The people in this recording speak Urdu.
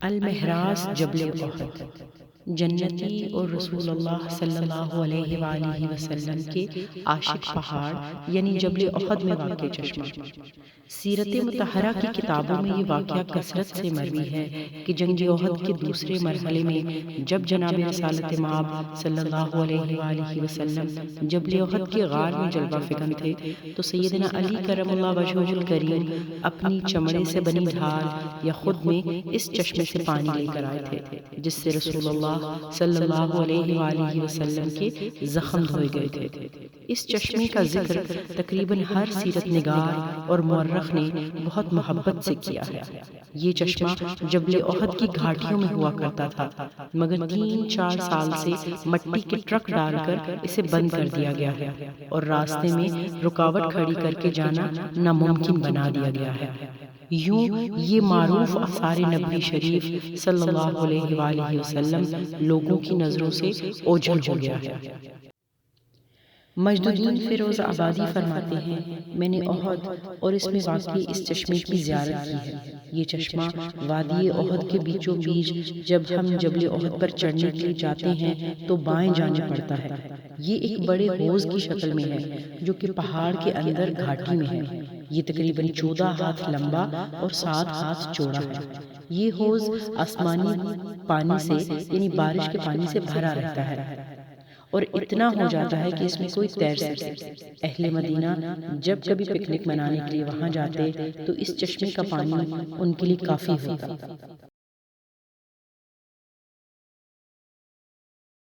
المہراز جبل احد، جنتی اور رسول اللہ صلی اللہ علیہ وآلہ وسلم کے عاشق پہاڑ یعنی جبل احد میں واقع چشمہ۔ سیرت مطہرہ کی کتابوں میں یہ واقعہ کثرت سے مروی ہے کہ جنگ احد کے دوسرے مرحلے میں جب جناب رسالت مآب صلی اللہ علیہ وآلہ وسلم جبل احد کے غار میں جلوہ فکن تھے تو سیدنا علی کرم اللہ وجہہ الکریم اپنی چمڑے سے بنی ڈھال یا خود میں اس چشمے سے پانی لے کر آئے تھے، جس سے رسول اللہ صلی اللہ علیہ وآلہ وسلم کے زخم دھوئے گئے تھے۔ اس چشمے کا ذکر تقریباً ہر سیرت نگار اور مورخ نے بہت محبت سے کیا ہے۔ یہ چشمہ جبل احد کی گھاٹیوں میں ہوا کرتا تھا، مگر 3-4 سال سے مٹی کے ٹرک ڈال کر اسے بند کر دیا گیا ہے اور راستے میں رکاوٹ کھڑی کر کے جانا ناممکن بنا دیا گیا ہے۔ یوں یہ معروف آثار نبوی شریف صلی اللہ علیہ وآلہ وسلم لوگوں کی نظروں سے اوجھل ہو گیا ہے۔ مجد الدین فیروز آبادی فرماتے ہیں، میں نے احد اور اس میں واقع اس چشمے کی زیارت کی ہے۔ یہ چشمہ وادی احد کے بیچوں بیچ جب ہم جبل احد پر چڑھنے کے لیے جاتے ہیں تو بائیں جانب پڑتا ہے۔ یہ ایک بڑے حوض کی شکل میں ہے جو کہ پہاڑ کے اندر گھاٹی میں ہے۔ یہ تقریباً 14 ہاتھ لمبا اور 7 ہاتھ چوڑا ہے۔ یہ حوض آسمانی پانی سے یعنی بارش کے پانی سے بھرا رہتا ہے اور اتنا ہو جاتا ہے کہ اس میں کوئی تیر سکے۔ اہل مدینہ جب کبھی پکنک منانے کے لیے وہاں جاتے تو اس چشمے کا پانی ان کے لیے کافی ہوتا۔